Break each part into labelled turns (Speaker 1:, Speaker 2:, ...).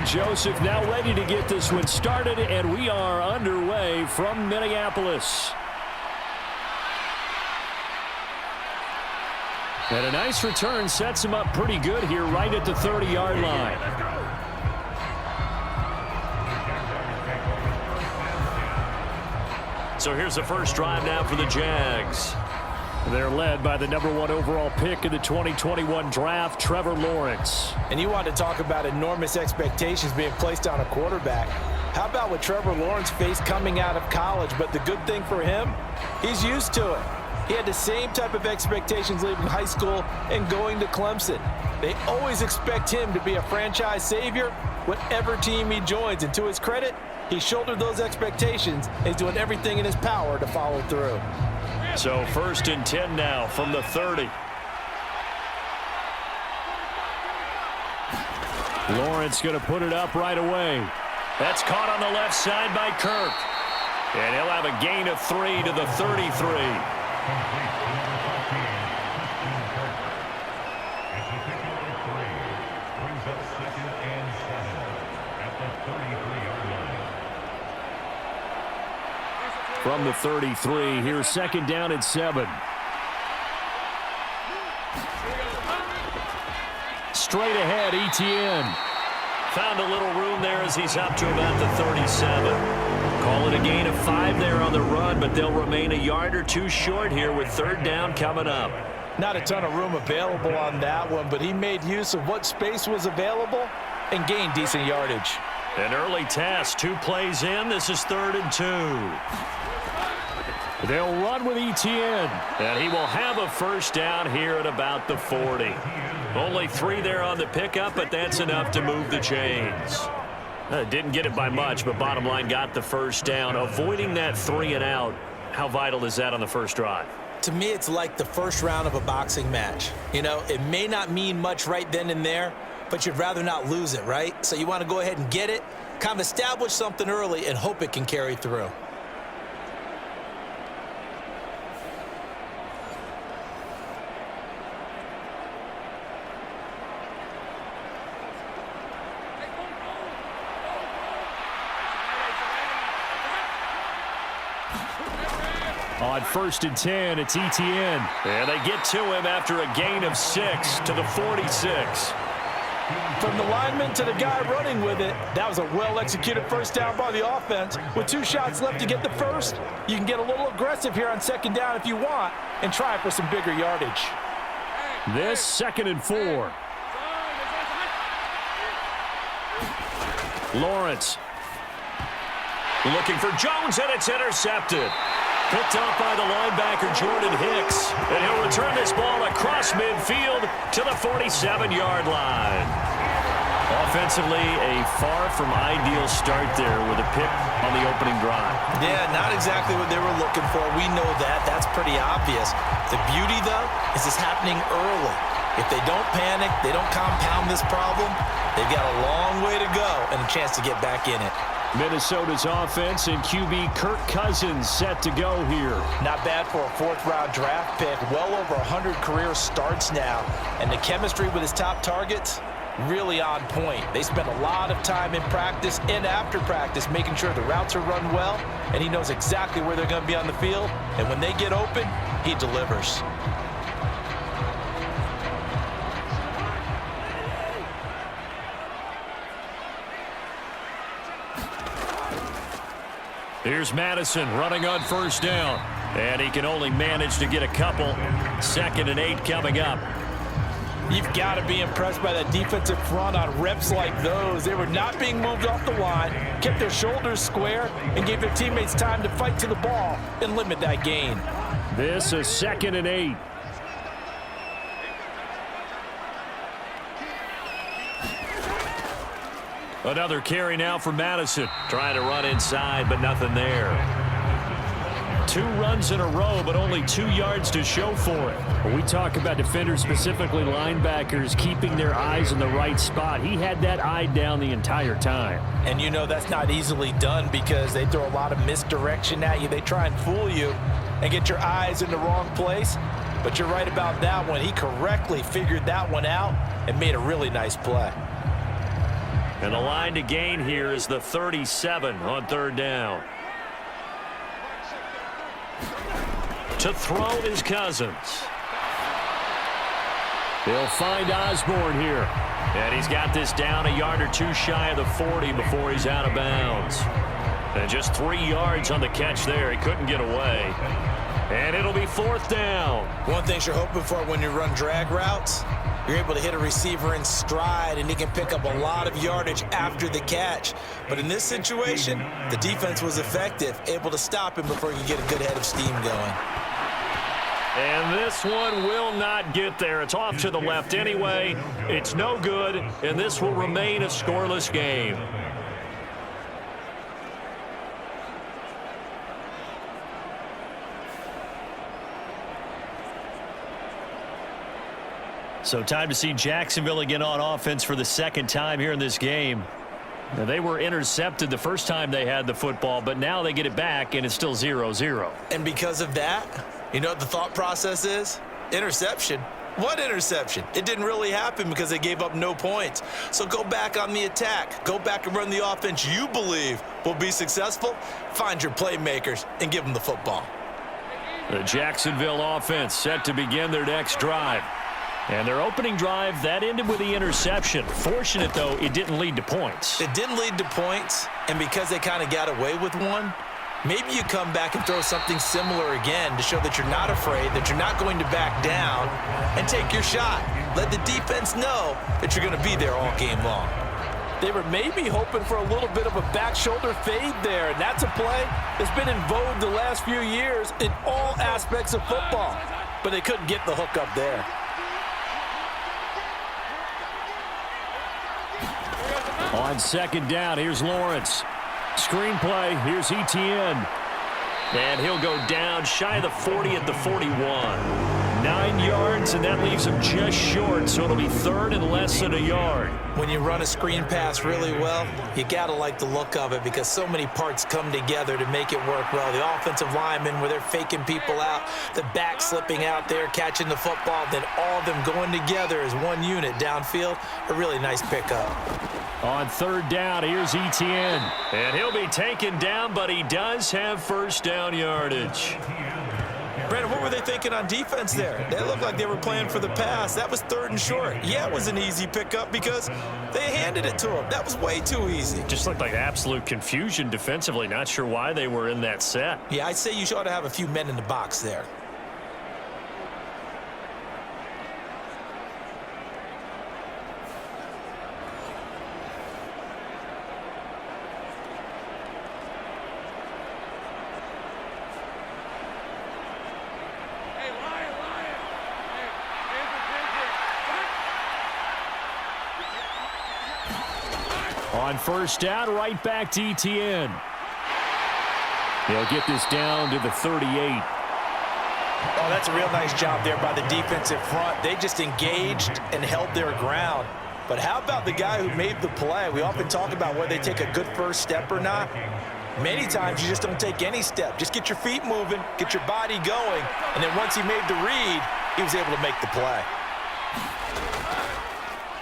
Speaker 1: Joseph now ready to get this one started, and we are underway from Minneapolis. And a nice return sets him up pretty good here right at the 30-yard line. So here's the first drive now for the Jags. They're led by the #1 overall pick in the 2021 draft, Trevor Lawrence.
Speaker 2: And you want to talk about enormous expectations being placed on a quarterback. How about what Trevor Lawrence faced coming out of college? But the good thing for him, he's used to it. He had the same type of expectations leaving high school and going to Clemson. They always expect him to be a franchise savior, whatever team he joins. And to his credit, he shouldered those expectations and is doing everything in his power to follow through.
Speaker 1: So 1st and 10 now from the 30. Lawrence going to put it up right away. That's caught on the left side by Kirk. And he'll have a gain of 3 to the 33. From the 33, here's 2nd down and 7. Straight ahead, Etienne. Found a little room there as he's up to about the 37. Call it a gain of 5 there on the run, but they'll remain a yard or two short here with 3rd down coming up.
Speaker 2: Not a ton of room available on that one, but he made use of what space was available and gained decent yardage.
Speaker 1: An early task, 2 plays in. This is 3rd and 2. They'll run with Etienne, and he will have a 1st down here at about the 40. Only 3 there on the pickup, but that's enough to move the chains. Didn't get it by much, but bottom line got the 1st down. Avoiding that 3 and out, how vital is that on the first drive?
Speaker 2: To me, it's like the first round of a boxing match. You know, it may not mean much right then and there, but you'd rather not lose it, right? So you want to go ahead and get it, kind of establish something early, and hope it can carry through.
Speaker 1: On 1st and 10, it's Etienne. And they get to him after a gain of 6 to the 46.
Speaker 2: From the lineman to the guy running with it, that was a well-executed 1st down by the offense. With 2 shots left to get the 1st, you can get a little aggressive here on 2nd down if you want and try for some bigger yardage.
Speaker 1: This 2nd and 4. Lawrence looking for Jones, and it's intercepted. Picked up by the linebacker, Jordan Hicks. And he'll return this ball across midfield to the 47-yard line. Offensively, a far from ideal start there with a pick on the opening drive.
Speaker 2: Yeah, not exactly what they were looking for. We know that. That's pretty obvious. The beauty, though, is it's happening early. If they don't panic, they don't compound this problem, they've got a long way to go and a chance to get back in it.
Speaker 1: Minnesota's offense and QB Kirk Cousins set to go here.
Speaker 2: Not bad for a 4th-round draft pick. Well over 100 career starts now. And the chemistry with his top targets, really on point. They spend a lot of time in practice and after practice making sure the routes are run well, and he knows exactly where they're going to be on the field. And when they get open, he delivers.
Speaker 1: Here's Madison running on 1st down. And he can only manage to get a couple. 2nd and 8 coming up.
Speaker 2: You've got to be impressed by that defensive front on reps like those. They were not being moved off the line, kept their shoulders square, and gave their teammates time to fight to the ball and limit that gain.
Speaker 1: This is 2nd and 8. Another carry now for Madison. Trying to run inside, but nothing there. 2 runs in a row, but only 2 yards to show for it. When we talk about defenders, specifically linebackers, keeping their eyes in the right spot, he had that eye down the entire time.
Speaker 2: And you know that's not easily done because they throw a lot of misdirection at you. They try and fool you and get your eyes in the wrong place. But you're right about that one. He correctly figured that one out and made a really nice play.
Speaker 1: And the line to gain here is the 37 on third down. To throw is Cousins. He'll find Osborne here. And he's got this down a yard or two shy of the 40 before he's out of bounds. And just 3 yards on the catch there. He couldn't get away. And it'll be fourth down.
Speaker 2: One thing you're hoping for when you run drag routes, you're able to hit a receiver in stride, and he can pick up a lot of yardage after the catch. But in this situation, the defense was effective, able to stop him before he could get a good head of steam going.
Speaker 1: And this one will not get there. It's off to the left anyway. It's no good, and this will remain a scoreless game. So time to see Jacksonville again on offense for the second time here in this game. Now, they were intercepted the first time they had the football, but now they get it back, and it's still 0-0.
Speaker 2: And because of that, you know what the thought process is? Interception. What interception? It didn't really happen because they gave up no points. So go back on the attack. Go back and run the offense you believe will be successful. Find your playmakers and give them the football.
Speaker 1: The Jacksonville offense set to begin their next drive. And their opening drive, that ended with the interception. Fortunate, though, it didn't lead to points.
Speaker 2: It didn't lead to points, and because they kind of got away with one, maybe you come back and throw something similar again to show that you're not afraid, that you're not going to back down, and take your shot. Let the defense know that you're going to be there all game long. They were maybe hoping for a little bit of a back shoulder fade there, and that's a play that's been in vogue the last few years in all aspects of football. But they couldn't get the hook up there.
Speaker 1: On second down, here's Lawrence. Screenplay, here's Etienne. And he'll go down shy of the 40 at the 41. 9 yards, and that leaves him just short, so it'll be third and less than a yard.
Speaker 2: When you run a screen pass really well, you got to like the look of it because so many parts come together to make it work well. The offensive linemen, where they're faking people out, the back slipping out there, catching the football, then all of them going together as one unit downfield. A really nice pickup.
Speaker 1: On third down, here's Etienne. And he'll be taken down, but he does have first down yardage.
Speaker 2: Brandon, what were they thinking on defense there? They looked like they were playing for the pass. That was third and short. Yeah, it was an easy pickup because they handed it to him. That was way too easy.
Speaker 1: Just looked like absolute confusion defensively. Not sure why they were in that set.
Speaker 2: Yeah, I'd say you ought to have a few men in the box there.
Speaker 1: On first down, right back to Etienne. He'll get this down to the 38.
Speaker 2: Oh, that's a real nice job there by the defensive front. They just engaged and held their ground. But how about the guy who made the play? We often talk about whether they take a good first step or not. Many times you just don't take any step. Just get your feet moving, get your body going, and then once he made the read, he was able to make the play.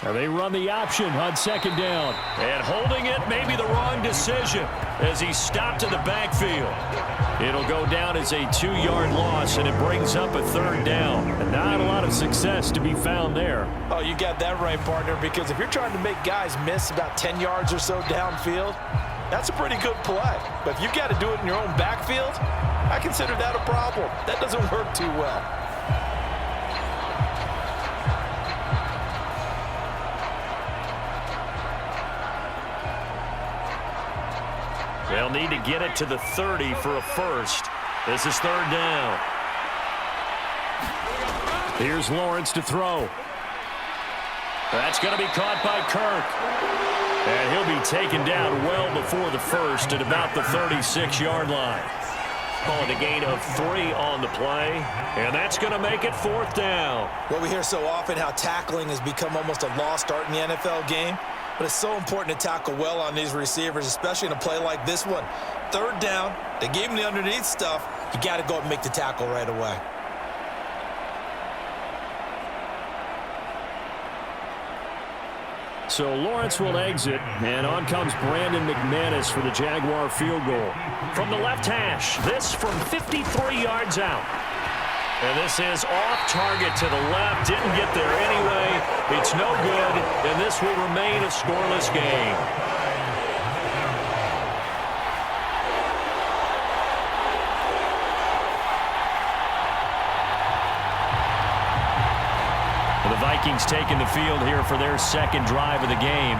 Speaker 1: Now they run the option on second down. And holding it may be the wrong decision as he stopped in the backfield. It'll go down as a 2-yard loss, and it brings up a third down. And not a lot of success to be found there.
Speaker 2: Oh, you got that right, partner, because if you're trying to make guys miss about 10 yards or so downfield, that's a pretty good play. But if you've got to do it in your own backfield, I consider that a problem. That doesn't work too well.
Speaker 1: They'll need to get it to the 30 for a first. This is third down. Here's Lawrence to throw. That's going to be caught by Kirk. And he'll be taken down well before the first at about the 36-yard line. Call it a gain of 3 on the play, and that's going to make it fourth down.
Speaker 2: Well, we hear so often how tackling has become almost a lost art in the NFL game. But it's so important to tackle well on these receivers, especially in a play like this one. Third down, they gave him the underneath stuff. You got to go and make the tackle right away.
Speaker 1: So Lawrence will exit, and on comes Brandon McManus for the Jaguar field goal. From the left hash, this from 53 yards out. And this is off target to the left. Didn't get there anyway. It's no good, and this will remain a scoreless game. The Vikings taking the field here for their second drive of the game.